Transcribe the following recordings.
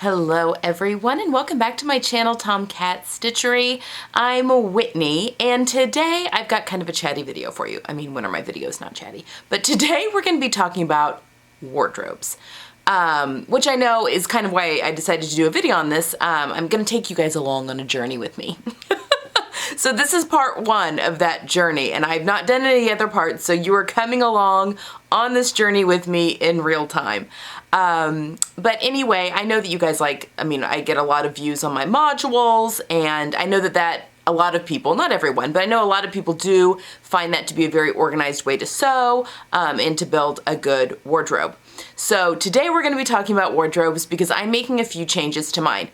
Hello everyone and welcome back to my channel, Tomcat Stitchery. I'm Whitney and today I've got kind of a chatty video for you. I mean, when are my videos not chatty? But today we're going to be talking about wardrobes, which I know is kind of why I decided to do a video on this. I'm going to take you guys along on a journey with me. So this is part one of that journey and I've not done any other parts, so you are coming along on this journey with me in real time. But anyway, I know that you guys I get a lot of views on my modules, and I know that a lot of people, not everyone, but I know a lot of people do find that to be a very organized way to sew and to build a good wardrobe. So today we're going to be talking about wardrobes because I'm making a few changes to mine.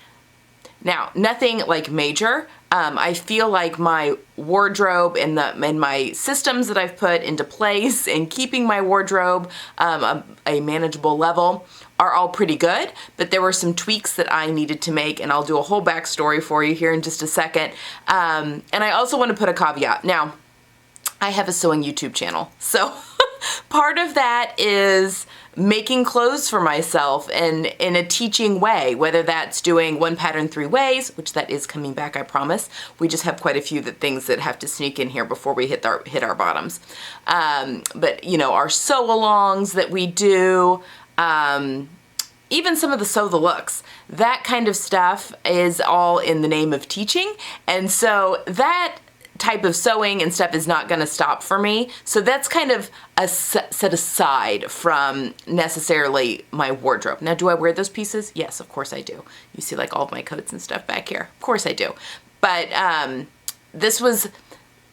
Now, nothing like major. I feel like my wardrobe and my systems that I've put into place and keeping my wardrobe a manageable level are all pretty good, but there were some tweaks that I needed to make, and I'll do a whole backstory for you here in just a second. And I also want to put a caveat. Now, I have a sewing YouTube channel, so part of that is making clothes for myself and in a teaching way, whether that's doing one pattern 3 ways, which that is coming back, I promise. We just have quite a few things that have to sneak in here before we hit our bottoms. But you know, our sew-alongs that we do, even some of the sew the looks, that kind of stuff is all in the name of teaching. And so that type of sewing and stuff is not going to stop for me. So that's kind of set aside from necessarily my wardrobe. Now, do I wear those pieces? Yes, of course I do. You see like all of my coats and stuff back here. Of course I do. But this was,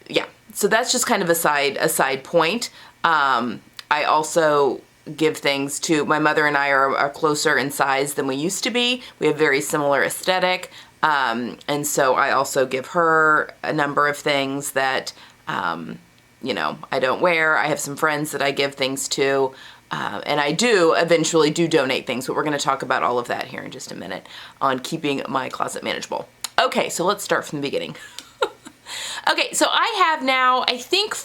yeah. So that's just kind of a side point. I also give things to, my mother and I are closer in size than we used to be. We have very similar aesthetic. And so I also give her a number of things that, you know, I don't wear. I have some friends that I give things to, and I do eventually donate things, but we're going to talk about all of that here in just a minute on keeping my closet manageable. Okay, so let's start from the beginning. Okay, so I have now, I think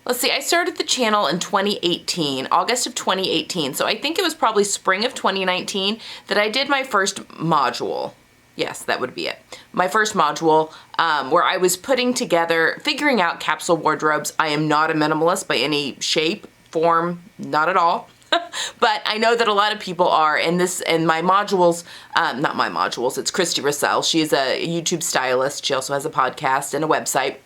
let's see, I started the channel in 2018, August of 2018. So I think it was probably spring of 2019 that I did my first module. Yes, that would be it. My first module where I was figuring out capsule wardrobes. I am not a minimalist by any shape, form, not at all. But I know that a lot of people are, and my modules, not my modules, it's Christy Russell. She is a YouTube stylist. She also has a podcast and a website.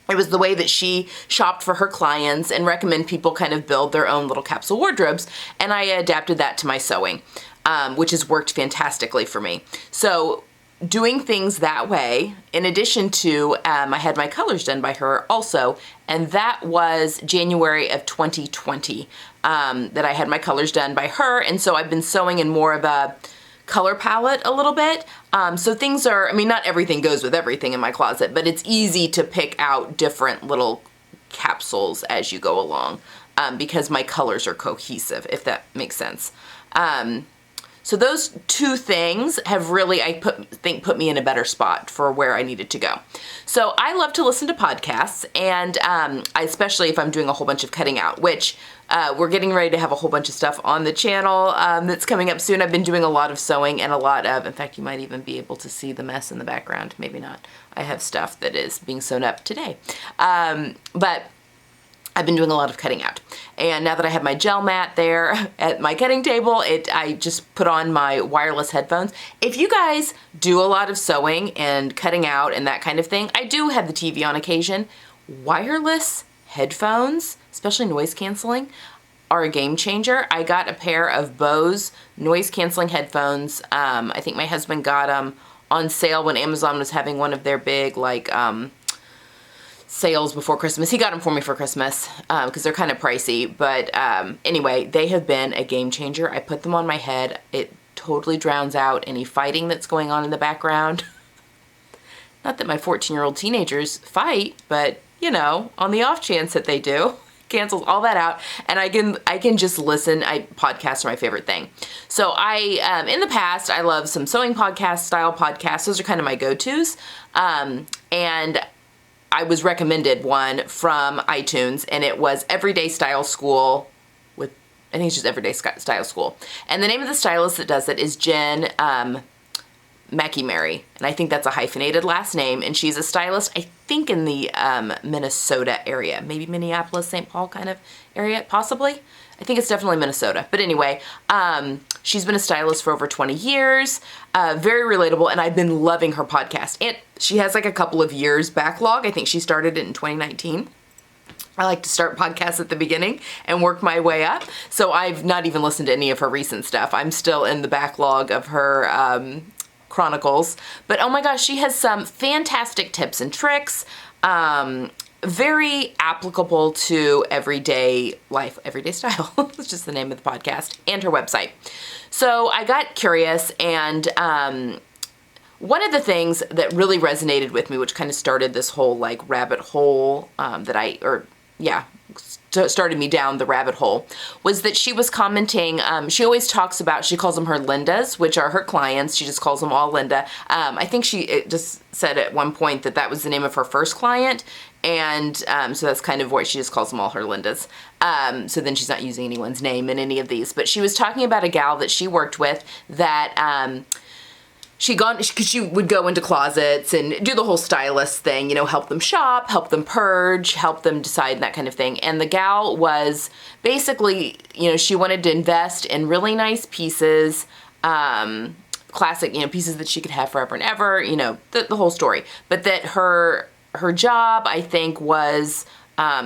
It was the way that she shopped for her clients and recommend people kind of build their own little capsule wardrobes. And I adapted that to my sewing, which has worked fantastically for me. So doing things that way, in addition to, I had my colors done by her also, and that was January of 2020 that I had my colors done by her. And so I've been sewing in more of a color palette a little bit. So things are, I mean, not everything goes with everything in my closet, but it's easy to pick out different little capsules as you go along because my colors are cohesive, if that makes sense. So those two things have really, I think, put me in a better spot for where I needed to go. So I love to listen to podcasts, and especially if I'm doing a whole bunch of cutting out, which we're getting ready to have a whole bunch of stuff on the channel that's coming up soon. I've been doing a lot of sewing and in fact, you might even be able to see the mess in the background. Maybe not. I have stuff that is being sewn up today. But I've been doing a lot of cutting out. And now that I have my gel mat there at my cutting table, I just put on my wireless headphones. If you guys do a lot of sewing and cutting out and that kind of thing, I do have the TV on occasion. Wireless headphones, especially noise canceling, are a game changer. I got a pair of Bose noise canceling headphones. I think my husband got them on sale when Amazon was having one of their big sales before Christmas. He got them for me for Christmas because they're kind of pricey. But anyway, they have been a game changer. I put them on my head. It totally drowns out any fighting that's going on in the background. Not that my 14-year-old teenagers fight, but you know, on the off chance that they do, cancels all that out, and I can just listen. Podcasts are my favorite thing. So in the past, I love some sewing podcast style podcasts. Those are kind of my go-tos. And I was recommended one from iTunes, and it was Everyday Style School I think it's just Everyday Style School. And the name of the stylist that does it is Jen McImary, and I think that's a hyphenated last name, and she's a stylist, I think in the Minnesota area, maybe Minneapolis, St. Paul kind of area, possibly. I think it's definitely Minnesota. But anyway, she's been a stylist for over 20 years, very relatable, and I've been loving her podcast. And she has like a couple of years backlog. I think she started it in 2019. I like to start podcasts at the beginning and work my way up. So I've not even listened to any of her recent stuff. I'm still in the backlog of her chronicles. But oh my gosh, she has some fantastic tips and tricks. Very applicable to everyday life, everyday style. It's just the name of the podcast, and her website. So I got curious, and one of the things that really resonated with me, which kind of started this whole like rabbit hole started me down the rabbit hole, was that she was commenting, she always talks about, she calls them her Lindas, which are her clients. She just calls them all Linda. I think she just said at one point that that was the name of her first client, and so that's kind of why she just calls them all her Lindas. So then she's not using anyone's name in any of these. But she was talking about a gal that she worked with that she would go into closets and do the whole stylist thing, help them shop, help them purge, help them decide, that kind of thing. And the gal was basically, she wanted to invest in really nice pieces, classic, pieces that she could have forever and ever, the whole story. But that her job, I think, was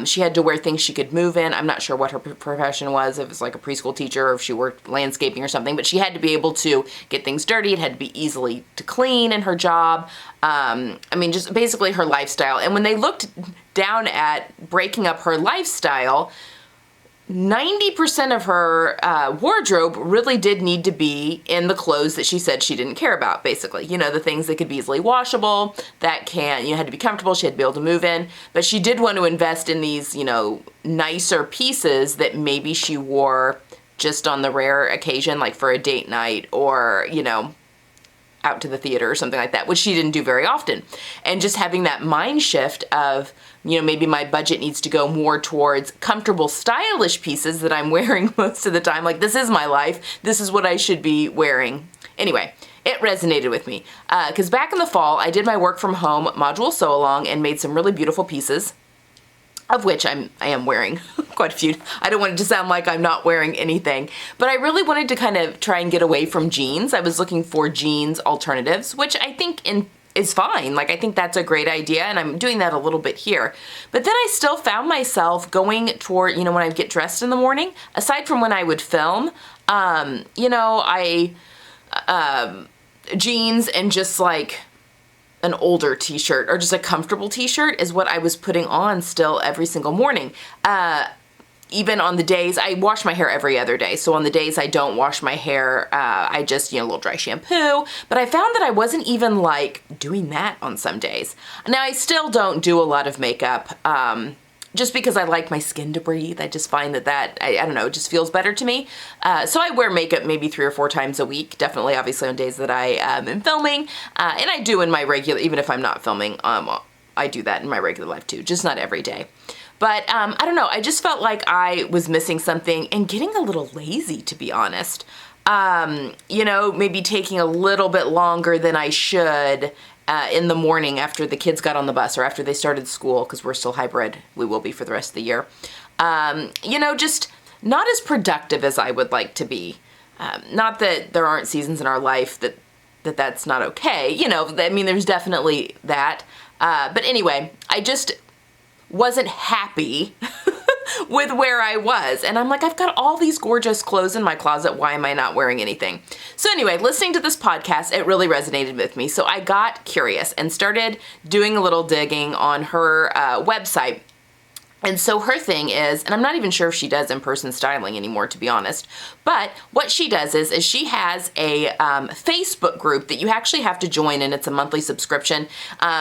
she had to wear things she could move in. I'm not sure what her profession was, if it was like a preschool teacher or if she worked landscaping or something, but she had to be able to get things dirty. It had to be easily to clean in her job. Just basically her lifestyle. And when they looked down at breaking up her lifestyle, 90% of her wardrobe really did need to be in the clothes that she said she didn't care about, basically. The things that could be easily washable, that had to be comfortable, she had to be able to move in. But she did want to invest in these, nicer pieces that maybe she wore just on the rare occasion, like for a date night or, out to the theater or something like that, which she didn't do very often. And just having that mind shift of, maybe my budget needs to go more towards comfortable, stylish pieces that I'm wearing most of the time. Like, this is my life. This is what I should be wearing. Anyway, it resonated with me. Because back in the fall, I did my work from home module sew along and made some really beautiful pieces, of which I am wearing quite a few. I don't want it to sound like I'm not wearing anything, but I really wanted to kind of try and get away from jeans. I was looking for jeans alternatives, which I think is fine. Like, I think that's a great idea, and I'm doing that a little bit here. But then I still found myself going toward, when I get dressed in the morning, aside from when I would film, jeans and just like an older t-shirt or just a comfortable t-shirt is what I was putting on still every single morning. Even on the days, I wash my hair every other day. So on the days I don't wash my hair, I just, a little dry shampoo. But I found that I wasn't even like doing that on some days. Now I still don't do a lot of makeup, just because I like my skin to breathe. I just find that I don't know, it just feels better to me. So I wear makeup maybe 3 or 4 times a week, definitely obviously on days that I am filming. And I do in my regular, even if I'm not filming, I do that in my regular life too, just not every day. But I don't know, I just felt like I was missing something and getting a little lazy, to be honest. Maybe taking a little bit longer than I should in the morning after the kids got on the bus or after they started school, because we're still hybrid. We will be for the rest of the year. Just not as productive as I would like to be. Not that there aren't seasons in our life that's not okay. There's definitely that. But anyway, I just wasn't happy with where I was. And I'm like, I've got all these gorgeous clothes in my closet. Why am I not wearing anything? So anyway, listening to this podcast, it really resonated with me. So I got curious and started doing a little digging on her website. And so her thing is, and I'm not even sure if she does in-person styling anymore, to be honest, but what she does is she has a Facebook group that you actually have to join, and it's a monthly subscription.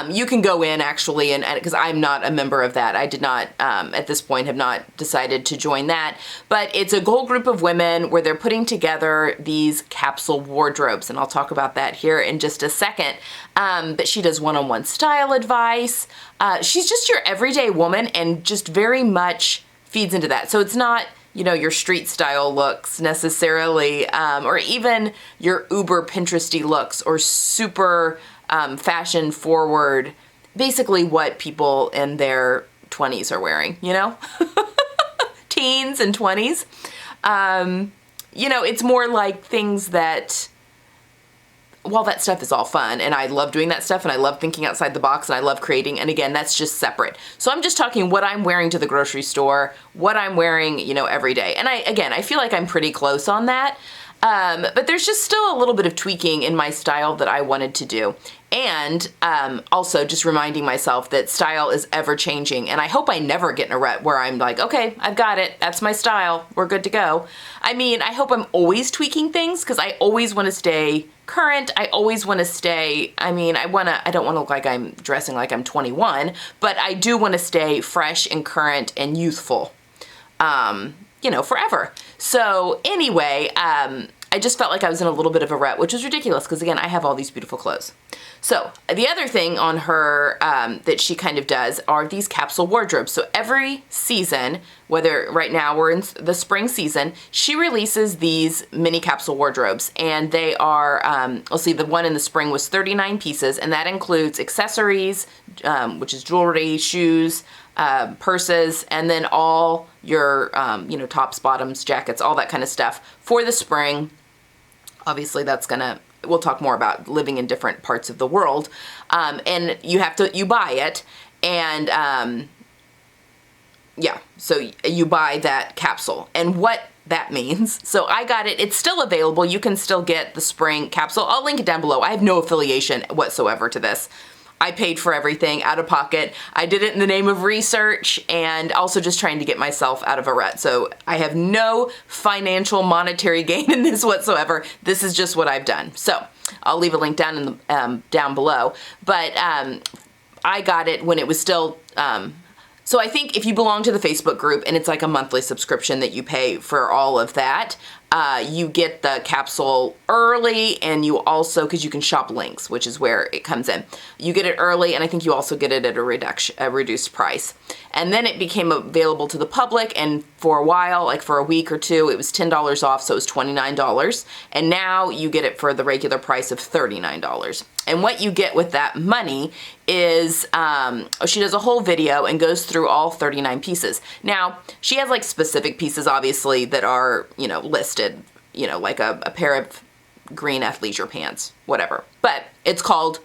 You can go in actually, and because I'm not a member of that, I did not, at this point, have not decided to join that, but it's a whole group of women where they're putting together these capsule wardrobes, and I'll talk about that here in just a second. But she does one-on-one style advice. She's just your everyday woman and just very much feeds into that. So it's not you know, your street style looks necessarily, or even your uber Pinteresty looks, or super fashion forward, basically what people in their 20s are wearing, you know? Teens and 20s. You know, it's more like things that, while that stuff is all fun, and I love doing that stuff, and I love thinking outside the box, and I love creating, and again, that's just separate. So I'm just talking what I'm wearing to the grocery store, what I'm wearing, you know, every day. And I feel like I'm pretty close on that. But there's just still a little bit of tweaking in my style that I wanted to do. And also just reminding myself that style is ever changing, and I hope I never get in a rut where I'm like, okay, I've got it, that's my style, we're good to go. I mean, I hope I'm always tweaking things, because I always want to stay current. I always want to stay, I mean, I don't want to look like I'm dressing like I'm 21, but I do want to stay fresh and current and youthful, you know, forever. So anyway, I just felt like I was in a little bit of a rut, which was ridiculous because, again, I have all these beautiful clothes. So the other thing on her that she kind of does are these capsule wardrobes. So every season, whether right now we're in the spring season, she releases these mini capsule wardrobes, and they are, let's see, the one in the spring was 39 pieces, and that includes accessories, which is jewelry, shoes, purses, and then all your, you know, tops, bottoms, jackets, all that kind of stuff for the spring. Obviously, we'll talk more about living in different parts of the world. And you buy it, and yeah, so you buy that capsule. And what that means, so I got it, it's still available. You can still get the spring capsule. I'll link it down below. I have no affiliation whatsoever to this. I paid for everything out of pocket. I did it in the name of research and also just trying to get myself out of a rut. So I have no financial monetary gain in this whatsoever. This is just what I've done. So I'll leave a link down in the down below. But I got it when it was still. So I think if you belong to the Facebook group and it's like a monthly subscription that you pay for all of that, you get the capsule early, and you also, because you can shop links, which is where it comes in. You get it early, and I think you also get it at a reduced price. And then it became available to the public, and for a while, like for a week or two, it was $10 off, so it was $29. And now you get it for the regular price of $39. And what you get with that money is, she does a whole video and goes through all 39 pieces. Now, she has like specific pieces, obviously, that are, you know, listed, you know, like a pair of green athleisure pants, whatever. But it's called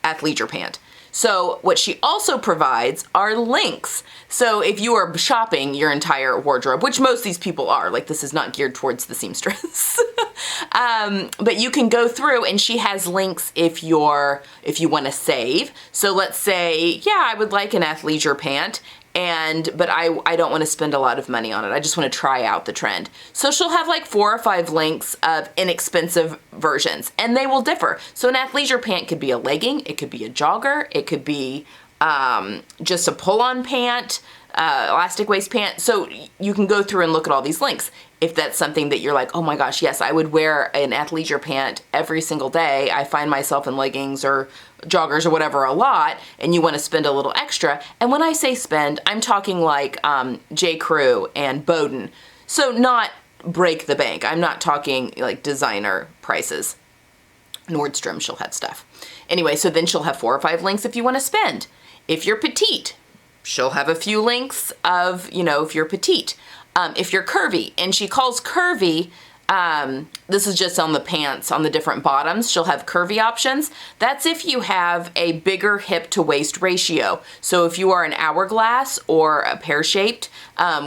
athleisure pant. So what she also provides are links. So if you are shopping your entire wardrobe, which most of these people are, like this is not geared towards the seamstress, but you can go through, and she has links if you want to save. So let's say, yeah, I would like an athleisure pant, but I don't want to spend a lot of money on it. I just want to try out the trend. So she'll have like 4 or 5 links of inexpensive versions, and they will differ. So an athleisure pant could be a legging, it could be a jogger, it could be just a pull-on pant, elastic waist pant. So you can go through and look at all these links. If that's something that you're like, oh my gosh, yes, I would wear an athleisure pant every single day. I find myself in leggings or joggers or whatever a lot, and you want to spend a little extra. And when I say spend, I'm talking like J. Crew and Bowden. So not break the bank. I'm not talking like designer prices. Nordstrom, she'll have stuff. Anyway, so then she'll have 4 or 5 links if you want to spend. If you're petite, she'll have a few links of, you know, if you're petite. If you're curvy, and she calls curvy, this is just on the pants, on the different bottoms, she'll have curvy options. That's if you have a bigger hip to waist ratio. So if you are an hourglass or a pear-shaped,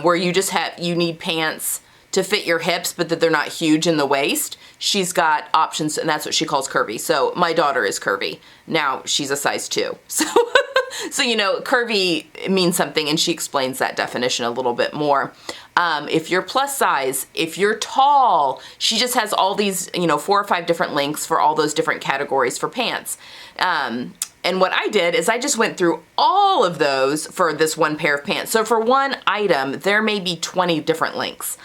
where you need pants to fit your hips, but that they're not huge in the waist, she's got options, and that's what she calls curvy. So my daughter is curvy. Now she's a size 2. So, you know, curvy means something, and she explains that definition a little bit more. If you're plus size, if you're tall, she just has all these, you know, 4 or 5 different links for all those different categories for pants. And what I did is I just went through all of those for this one pair of pants. So for one item, there may be 20 different links.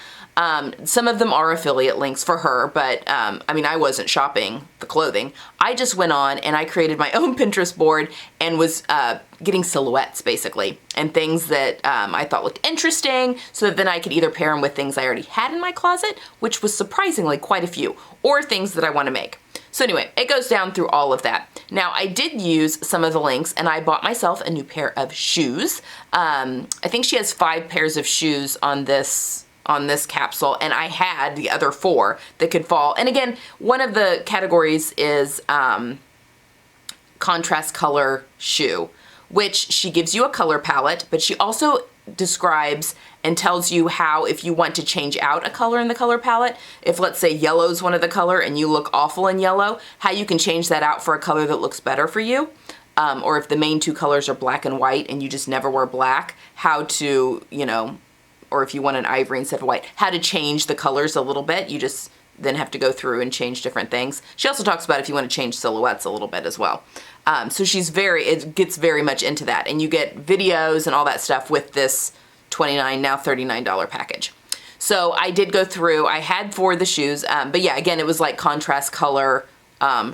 Some of them are affiliate links for her, but I mean, I wasn't shopping the clothing. I just went on and I created my own Pinterest board and was getting silhouettes basically, and things that I thought looked interesting, so that then I could either pair them with things I already had in my closet, which was surprisingly quite a few, or things that I want to make. So anyway, it goes down through all of that. Now, I did use some of the links and I bought myself a new pair of shoes. I think she has 5 pairs of shoes on this capsule, and I had the other 4 that could fall. And again, one of the categories is contrast color shoe, which she gives you a color palette, but she also describes and tells you how, if you want to change out a color in the color palette, if let's say yellow's one of the color and you look awful in yellow, how you can change that out for a color that looks better for you. Or if the main 2 colors are black and white and you just never wear black, how to, you know, or if you want an ivory instead of white, how to change the colors a little bit. You just then have to go through and change different things. She also talks about if you want to change silhouettes a little bit as well. So it gets very much into that, and you get videos and all that stuff with this $29, now $39 package. So I did go through, I had 4 of the shoes, but yeah, again, it was like contrast color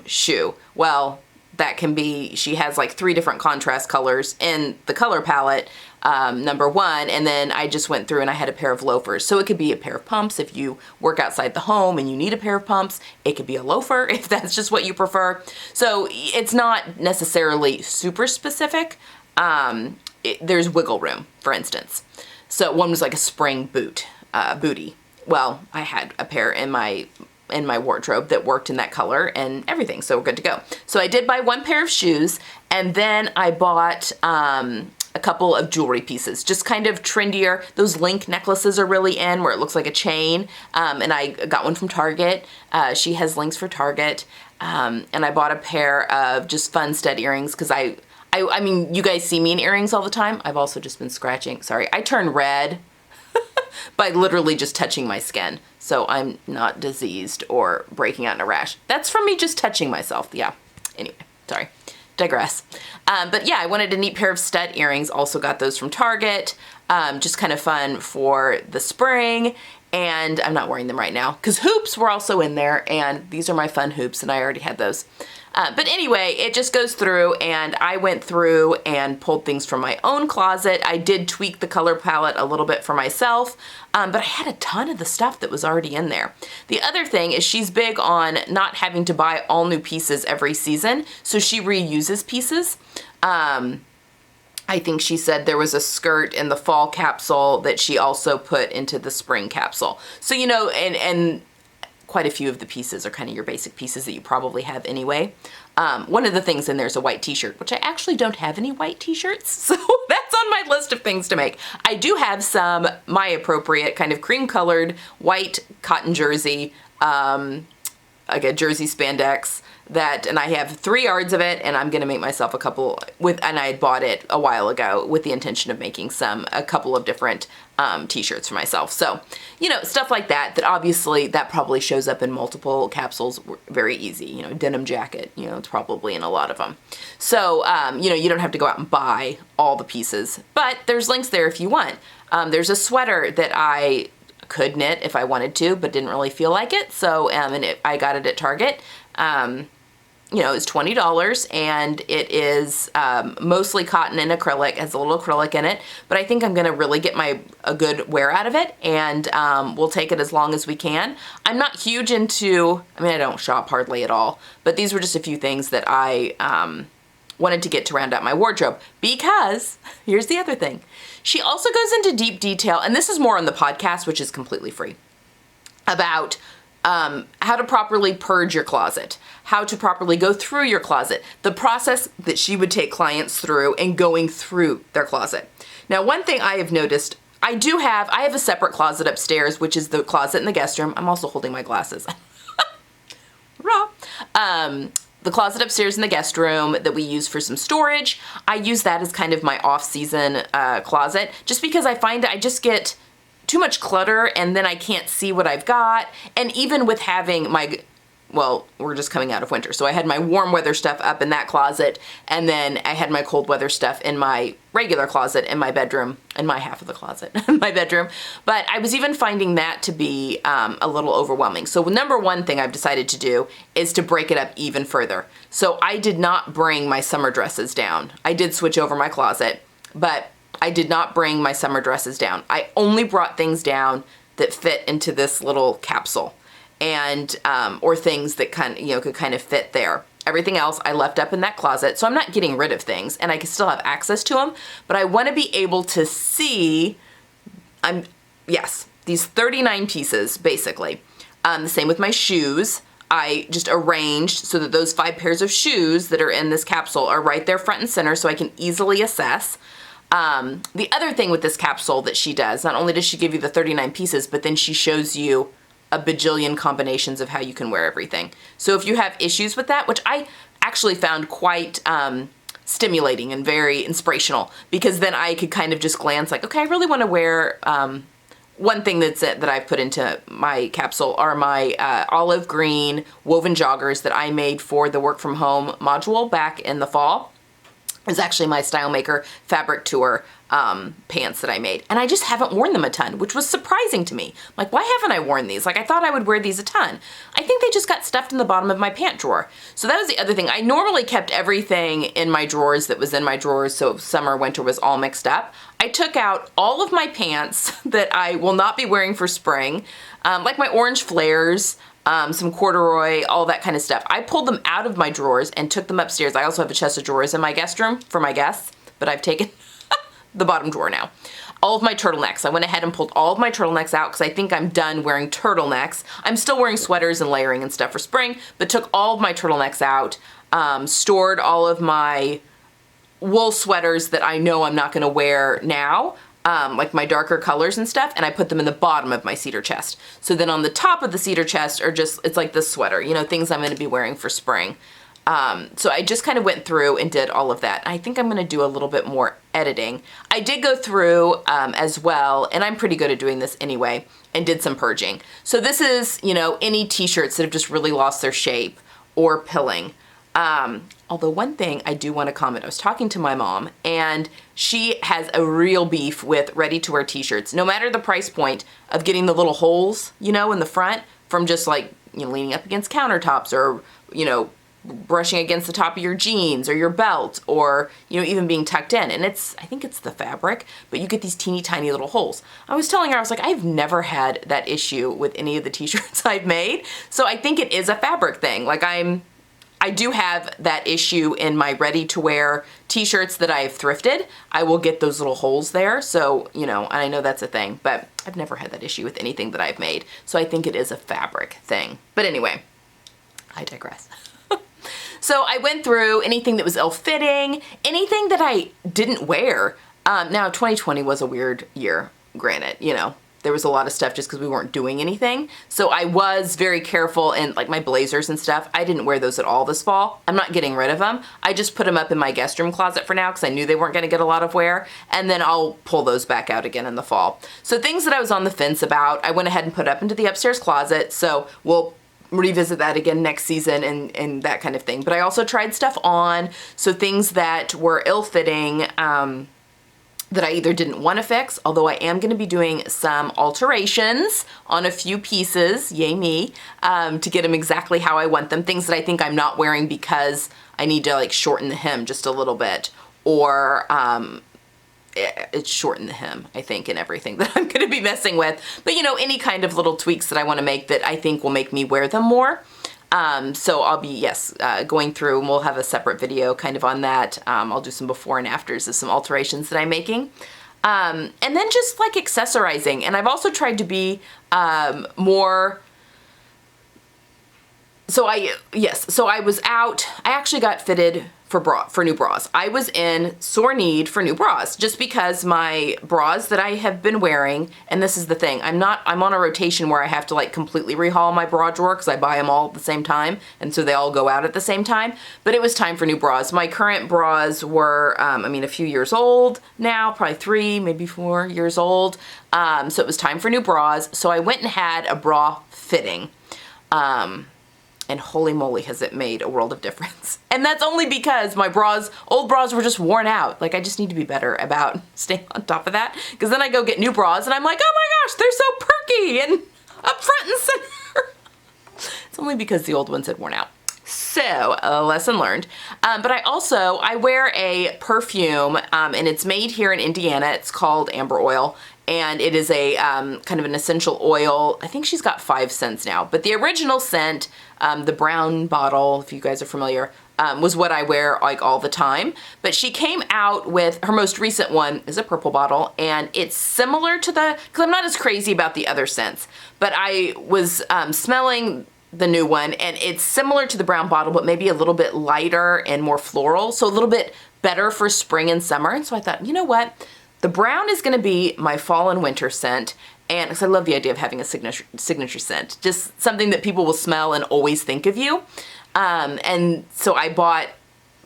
shoe. Well, that can be, she has like 3 different contrast colors in the color palette, number 1, and then I just went through and I had a pair of loafers. So it could be a pair of pumps if you work outside the home and you need a pair of pumps. It could be a loafer if that's just what you prefer. So it's not necessarily super specific. There's wiggle room, for instance. So one was like a spring booty. Well, I had a pair in my wardrobe that worked in that color and everything, so we're good to go. So I did buy 1 pair of shoes, and then I bought a couple of jewelry pieces, just kind of trendier. Those link necklaces are really in, where it looks like a chain, and I got one from Target. She has links for Target, and I bought a pair of just fun stud earrings, because I mean, you guys see me in earrings all the time. I've also just been scratching. Sorry, I turn red by literally just touching my skin. So I'm not diseased or breaking out in a rash. That's from me just touching myself. Yeah. Anyway, sorry. Digress. But yeah, I wanted a neat pair of stud earrings. Also got those from Target. Just kind of fun for the spring. And I'm not wearing them right now because hoops were also in there, and these are my fun hoops, and I already had those. But anyway, it just goes through, and I went through and pulled things from my own closet. I did tweak the color palette a little bit for myself, but I had a ton of the stuff that was already in there. The other thing is she's big on not having to buy all new pieces every season, so she reuses pieces. I think she said there was a skirt in the fall capsule that she also put into the spring capsule. So, you know, and quite a few of the pieces are kind of your basic pieces that you probably have anyway. One of the things in there is a white t-shirt, which I actually don't have any white t-shirts, so that's on my list of things to make. I do have some my appropriate kind of cream colored white cotton jersey, like a jersey spandex, and I have 3 yards of it, and I'm gonna make myself a couple and I had bought it a while ago with the intention of making a couple of different t-shirts for myself. So, you know, stuff like that obviously that probably shows up in multiple capsules very easy. You know, denim jacket, you know, it's probably in a lot of them. So, you know, you don't have to go out and buy all the pieces, but there's links there if you want. There's a sweater that I could knit if I wanted to, but didn't really feel like it. So, I got it at Target. You know, it's $20, and it is mostly cotton and acrylic. It has a little acrylic in it, but I think I'm gonna really get a good wear out of it, and we'll take it as long as we can. I'm not huge into, I mean, I don't shop hardly at all, but these were just a few things that I wanted to get to round out my wardrobe, because here's the other thing. She also goes into deep detail, and this is more on the podcast, which is completely free, about how to properly purge your closet, how to properly go through your closet, the process that she would take clients through and going through their closet. Now, one thing I have noticed, I have a separate closet upstairs, which is the closet in the guest room. I'm also holding my glasses. Raw. The closet upstairs in the guest room that we use for some storage. I use that as kind of my off-season closet, just because I find that I just get too much clutter, and then I can't see what I've got. And even with having well, we're just coming out of winter. So I had my warm weather stuff up in that closet, and then I had my cold weather stuff in my regular closet in my bedroom, in my half of the closet, in my bedroom. But I was even finding that to be a little overwhelming. So number one thing I've decided to do is to break it up even further. So I did not bring my summer dresses down. I did switch over my closet, but I did not bring my summer dresses down. I only brought things down that fit into this little capsule, and or things that could kind of fit there. Everything else I left up in that closet, so I'm not getting rid of things, and I can still have access to them, but I want to be able to see, these 39 pieces, basically. The same with my shoes. I just arranged so that those 5 pairs of shoes that are in this capsule are right there front and center so I can easily assess. The other thing with this capsule that she does, not only does she give you the 39 pieces, but then she shows you a bajillion combinations of how you can wear everything. So if you have issues with that, which I actually found quite stimulating and very inspirational, because then I could kind of just glance like, okay, I really want to wear, one thing that I've put into my capsule are my olive green woven joggers that I made for the work from home module back in the fall. Is actually my Style Maker Fabric Tour pants that I made. And I just haven't worn them a ton, which was surprising to me. Like, why haven't I worn these? Like, I thought I would wear these a ton. I think they just got stuffed in the bottom of my pant drawer. So that was the other thing. I normally kept everything in my drawers that was in my drawers, so summer, winter was all mixed up. I took out all of my pants that I will not be wearing for spring, like my orange flares, some corduroy, all that kind of stuff. I pulled them out of my drawers and took them upstairs. I also have a chest of drawers in my guest room for my guests, but I've taken the bottom drawer now. All of my turtlenecks. I went ahead and pulled all of my turtlenecks out because I think I'm done wearing turtlenecks. I'm still wearing sweaters and layering and stuff for spring, but took all of my turtlenecks out, stored all of my wool sweaters that I know I'm not going to wear now, like my darker colors and stuff, and I put them in the bottom of my cedar chest. So then on the top of the cedar chest are just, it's like this sweater, you know, things I'm going to be wearing for spring. So I just kind of went through and did all of that. I think I'm going to do a little bit more editing. I did go through as well, and I'm pretty good at doing this anyway, and did some purging. So this is, you know, any t-shirts that have just really lost their shape or pilling. Although one thing I do want to comment, I was talking to my mom, and she has a real beef with ready-to-wear t-shirts, no matter the price point, of getting the little holes, you know, in the front from just like, you know, leaning up against countertops, or, you know, brushing against the top of your jeans or your belt, or, you know, even being tucked in. And it's, I think it's the fabric, but you get these teeny tiny little holes. I was telling her, I was like, I've never had that issue with any of the t-shirts I've made. So I think it is a fabric thing. Like I do have that issue in my ready-to-wear t-shirts that I've thrifted. I will get those little holes there. So, you know, I know that's a thing, but I've never had that issue with anything that I've made. So I think it is a fabric thing. But anyway, I digress. So I went through anything that was ill-fitting, anything that I didn't wear. Now 2020 was a weird year, granted, you know. There was a lot of stuff just because we weren't doing anything. So I was very careful, and like my blazers and stuff, I didn't wear those at all this fall. I'm not getting rid of them. I just put them up in my guest room closet for now because I knew they weren't going to get a lot of wear, and then I'll pull those back out again in the fall. So things that I was on the fence about, I went ahead and put up into the upstairs closet, so we'll revisit that again next season and that kind of thing. But I also tried stuff on, so things that were ill-fitting, that I either didn't want to fix, although I am going to be doing some alterations on a few pieces, yay me, to get them exactly how I want them. Things that I think I'm not wearing because I need to like shorten the hem just a little bit, or it's shorten the hem, I think, and everything that I'm going to be messing with. But you know, any kind of little tweaks that I want to make that I think will make me wear them more. So I'll be, yes, going through, and we'll have a separate video kind of on that. I'll do some before and afters of some alterations that I'm making. And then just like accessorizing. And I've also tried to be more, so I was out, I actually got fitted for new bras. I was in sore need for new bras, just because my bras that I have been wearing, and this is the thing, I'm on a rotation where I have to like completely rehaul my bra drawer because I buy them all at the same time, and so they all go out at the same time. But it was time for new bras. My current bras were, I mean, a few years old now, probably 3, maybe 4 years old. So it was time for new bras. So I went and had a bra fitting. And holy moly, has it made a world of difference. And that's only because my old bras were just worn out. Like, I just need to be better about staying on top of that. Because then I go get new bras and I'm like, oh my gosh, they're so perky and up front and center. It's only because the old ones had worn out. So, lesson learned. But I wear a perfume, and it's made here in Indiana. It's called Amber Oil. And it is a kind of an essential oil. I think she's got 5 scents now. But the original scent, the brown bottle, if you guys are familiar, was what I wear like all the time. But she came out with, her most recent one is a purple bottle. And it's similar to because I'm not as crazy about the other scents. But I was smelling the new one, and it's similar to the brown bottle, but maybe a little bit lighter and more floral. So a little bit better for spring and summer. And so I thought, you know what? The brown is going to be my fall and winter scent, and because I love the idea of having a signature scent, just something that people will smell and always think of you. And so I bought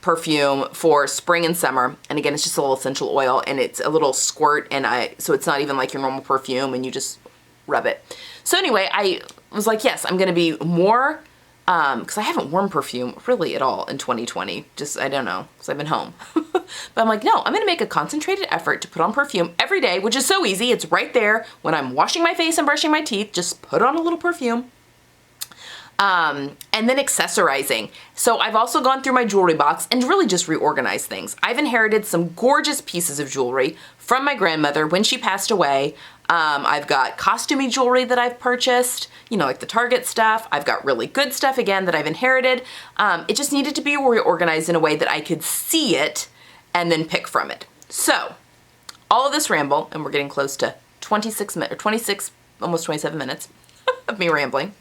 perfume for spring and summer, and again, it's just a little essential oil, and it's a little squirt, and so it's not even like your normal perfume, and you just rub it. So anyway, I was like, yes, I'm going to be more. Because I haven't worn perfume really at all in 2020. Just, I don't know, because I've been home. But I'm like, no, I'm going to make a concentrated effort to put on perfume every day, which is so easy. It's right there when I'm washing my face and brushing my teeth. Just put on a little perfume. And then accessorizing. So I've also gone through my jewelry box and really just reorganized things. I've inherited some gorgeous pieces of jewelry from my grandmother when she passed away. I've got costumey jewelry that I've purchased, you know, like the Target stuff. I've got really good stuff again that I've inherited. It just needed to be reorganized in a way that I could see it and then pick from it. So all of this ramble, and we're getting close to 26, almost 27 minutes of me rambling.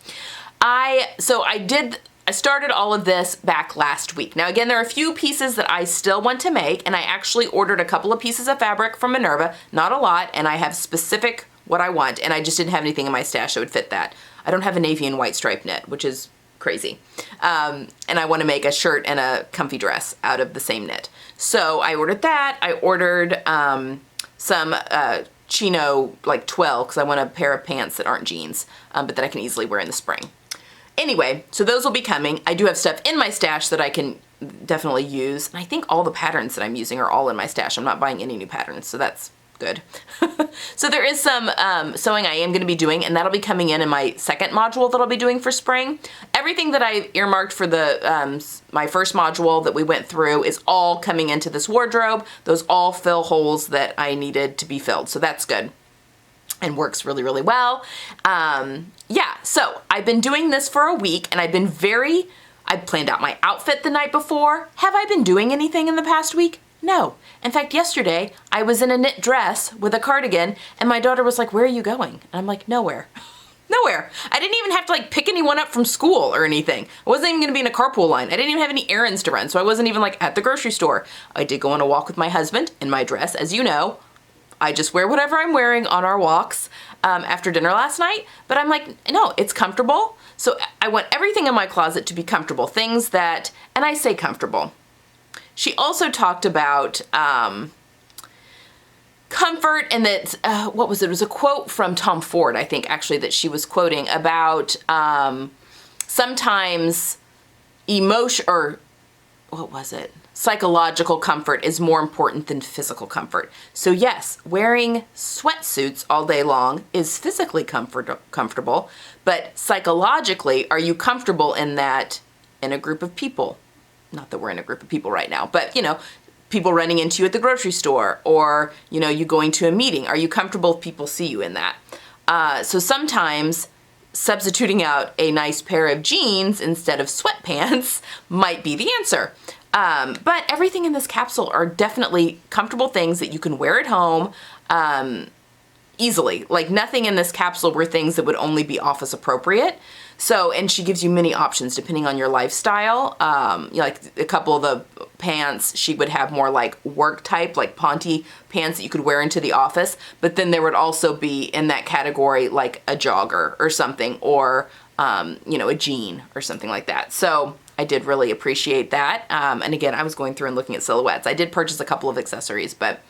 I started all of this back last week. Now again, there are a few pieces that I still want to make, and I actually ordered a couple of pieces of fabric from Minerva, not a lot, and I have specific what I want, and I just didn't have anything in my stash that would fit that. I don't have a navy and white striped knit, which is crazy. And I want to make a shirt and a comfy dress out of the same knit. So I ordered that. I ordered some chino like twill, because I want a pair of pants that aren't jeans, but that I can easily wear in the spring. Anyway, so those will be coming. I do have stuff in my stash that I can definitely use. And I think all the patterns that I'm using are all in my stash. I'm not buying any new patterns, so that's good. So there is some sewing I am going to be doing, and that'll be coming in my second module that I'll be doing for spring. Everything that I earmarked for the my first module that we went through is all coming into this wardrobe. Those all fill holes that I needed to be filled, so that's good. And works really, really well. Yeah, so I've been doing this for a week, and I planned out my outfit the night before. Have I been doing anything in the past week? No. In fact, yesterday, I was in a knit dress with a cardigan, and my daughter was like, where are you going? And I'm like, nowhere. Nowhere. I didn't even have to like pick anyone up from school or anything. I wasn't even gonna be in a carpool line. I didn't even have any errands to run, so I wasn't even like at the grocery store. I did go on a walk with my husband in my dress, as you know. I just wear whatever I'm wearing on our walks after dinner last night, but I'm like, no, it's comfortable. So I want everything in my closet to be comfortable, things that, and I say comfortable. She also talked about comfort, and that, what was it? It was a quote from Tom Ford, I think, actually, that she was quoting about sometimes emotion, or what was it? Psychological comfort is more important than physical comfort. So yes, wearing sweatsuits all day long is physically comfortable, but psychologically, are you comfortable in that in a group of people? Not that we're in a group of people right now, but you know, people running into you at the grocery store, or you know, you going to a meeting. Are you comfortable if people see you in that? So sometimes substituting out a nice pair of jeans instead of sweatpants might be the answer. But everything in this capsule are definitely comfortable things that you can wear at home easily. Like nothing in this capsule were things that would only be office appropriate. So, and she gives you many options depending on your lifestyle. You know, like a couple of the pants, she would have more like work type, like Ponte pants that you could wear into the office. But then there would also be in that category like a jogger or something, or you know, a jean or something like that. So I did really appreciate that. And again, I was going through and looking at silhouettes. I did purchase a couple of accessories, but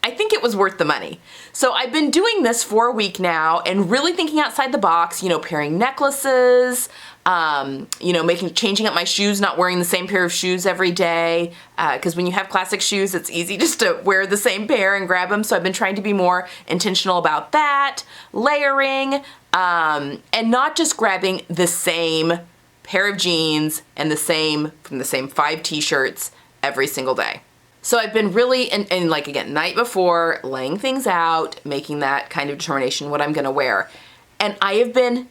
I think it was worth the money. So I've been doing this for a week now and really thinking outside the box, you know, pairing necklaces, You know, changing up my shoes, not wearing the same pair of shoes every day. Because when you have classic shoes, it's easy just to wear the same pair and grab them. So I've been trying to be more intentional about that. Layering, and not just grabbing the same pair of jeans and from the same 5 t-shirts every single day. So I've been really, and like again, night before, laying things out, making that kind of determination what I'm gonna wear. And I have been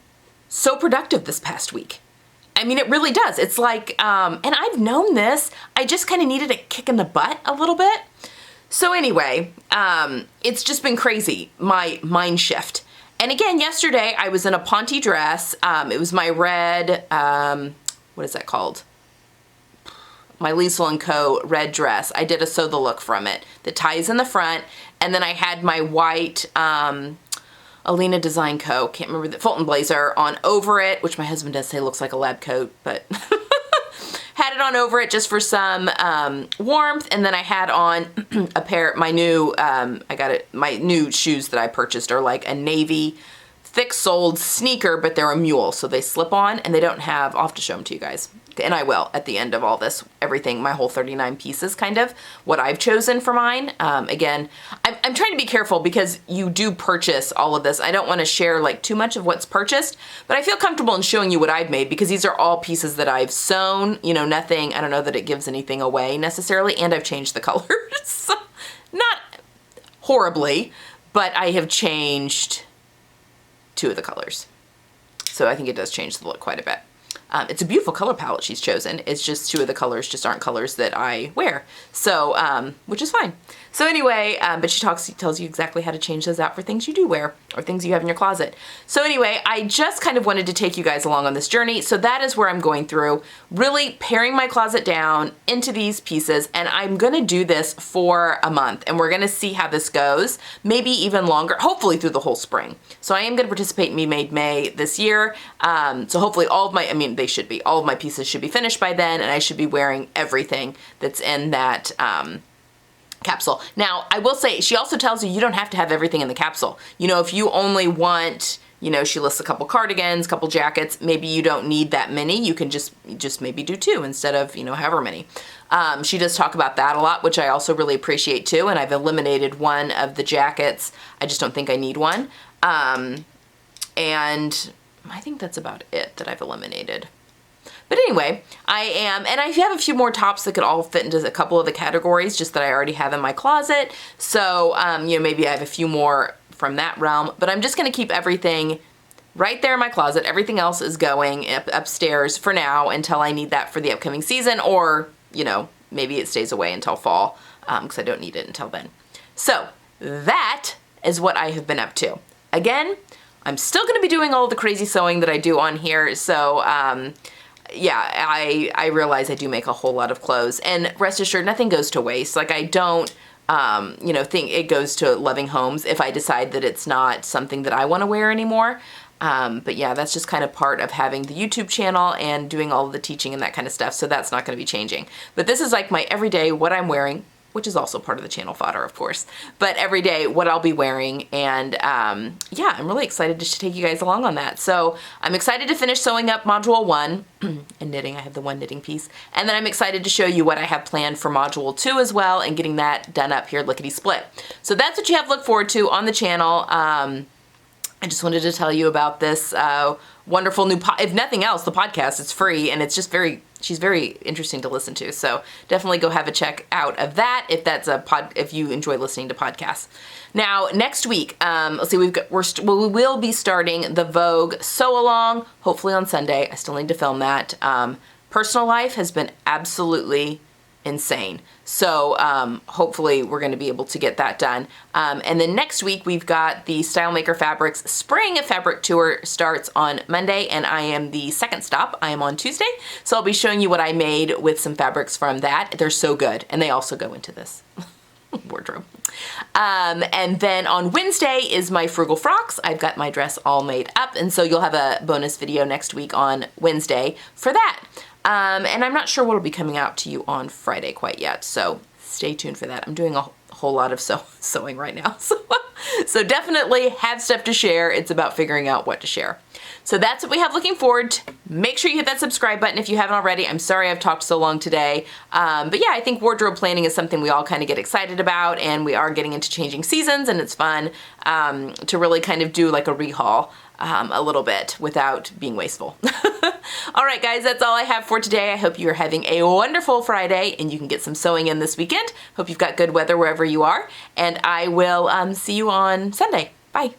so productive this past week. I mean, it really does. It's like, and I've known this, I just kind of needed a kick in the butt a little bit. So anyway, it's just been crazy, my mind shift. And again, yesterday I was in a Ponte dress. It was my red, what is that called? My Liesl & Co. red dress. I did a sew the look from it. The ties in the front, and then I had my white Alina Design Co. Can't remember the Fulton blazer on over it, which my husband does say looks like a lab coat, but had it on over it just for some warmth. And then I had on a pair, my new, my new shoes that I purchased are like a navy thick-soled sneaker, but they're a mule, so they slip on and they don't have, I'll have to show them to you guys. And I will at the end of all this, everything, my whole 39 pieces, kind of what I've chosen for mine. Again, I'm trying to be careful because you do purchase all of this. I don't want to share like too much of what's purchased, but I feel comfortable in showing you what I've made because these are all pieces that I've sewn, you know, nothing, I don't know that it gives anything away necessarily, and I've changed the colors. Not horribly, but I have changed 2 of the colors. So I think it does change the look quite a bit. It's a beautiful color palette she's chosen. It's just 2 of the colors just aren't colors that I wear. So, which is fine. So anyway, but she tells you exactly how to change those out for things you do wear or things you have in your closet. So anyway, I just kind of wanted to take you guys along on this journey. So that is where I'm going through, really paring my closet down into these pieces. And I'm going to do this for a month and we're going to see how this goes, maybe even longer, hopefully through the whole spring. So I am going to participate in Me Made May this year. So hopefully all of my, all of my pieces should be finished by then and I should be wearing everything that's in that, capsule. Now, I will say, she also tells you don't have to have everything in the capsule. You know, if you only want, you know, she lists a couple cardigans, couple jackets, maybe you don't need that many. You can just maybe do 2 instead of, you know, however many. She does talk about that a lot, which I also really appreciate too. And I've eliminated one of the jackets. I just don't think I need one. And I think that's about it that I've eliminated. But anyway, and I have a few more tops that could all fit into a couple of the categories just that I already have in my closet. So, you know, maybe I have a few more from that realm, but I'm just going to keep everything right there in my closet. Everything else is going upstairs for now until I need that for the upcoming season, or, you know, maybe it stays away until fall because I don't need it until then. So that is what I have been up to. Again, I'm still going to be doing all the crazy sewing that I do on here. So, yeah, I realize I do make a whole lot of clothes, and rest assured, nothing goes to waste. Like I don't, you know, think it goes to loving homes if I decide that it's not something that I want to wear anymore. But yeah, that's just kind of part of having the YouTube channel and doing all of the teaching and that kind of stuff. So that's not going to be changing. But this is like my everyday, what I'm wearing, which is also part of the channel fodder, of course, but every day what I'll be wearing. And yeah, I'm really excited to take you guys along on that. So I'm excited to finish sewing up module 1 and knitting. I have the 1 knitting piece. And then I'm excited to show you what I have planned for module 2 as well and getting that done up here lickety split. So that's what you have to look forward to on the channel. I just wanted to tell you about this wonderful new, if nothing else, the podcast. It's free and it's just she's very interesting to listen to. So definitely go have a check out of that if that's if you enjoy listening to podcasts. Now next week, let's see, we will be starting the Vogue sew along, hopefully on Sunday. I still need to film that. Personal life has been absolutely insane. So hopefully we're going to be able to get that done. And then next week we've got the Style Maker Fabrics Spring Fabric Tour starts on Monday, and I am the second stop. I am on Tuesday. So I'll be showing you what I made with some fabrics from that. They're so good, and they also go into this wardrobe. And then on Wednesday is my Frugal Frocks. I've got my dress all made up, and so you'll have a bonus video next week on Wednesday for that. And I'm not sure what will be coming out to you on Friday quite yet, so stay tuned for that. I'm doing a whole lot of sewing right now, so definitely have stuff to share. It's about figuring out what to share. So that's what we have looking forward to. Make sure you hit that subscribe button if you haven't already. I'm sorry I've talked so long today. But yeah, I think wardrobe planning is something we all kind of get excited about, and we are getting into changing seasons, and it's fun to really kind of do like a rehaul a little bit without being wasteful. All right, guys, that's all I have for today. I hope you're having a wonderful Friday and you can get some sewing in this weekend. Hope you've got good weather wherever you are, and I will see you on Sunday. Bye.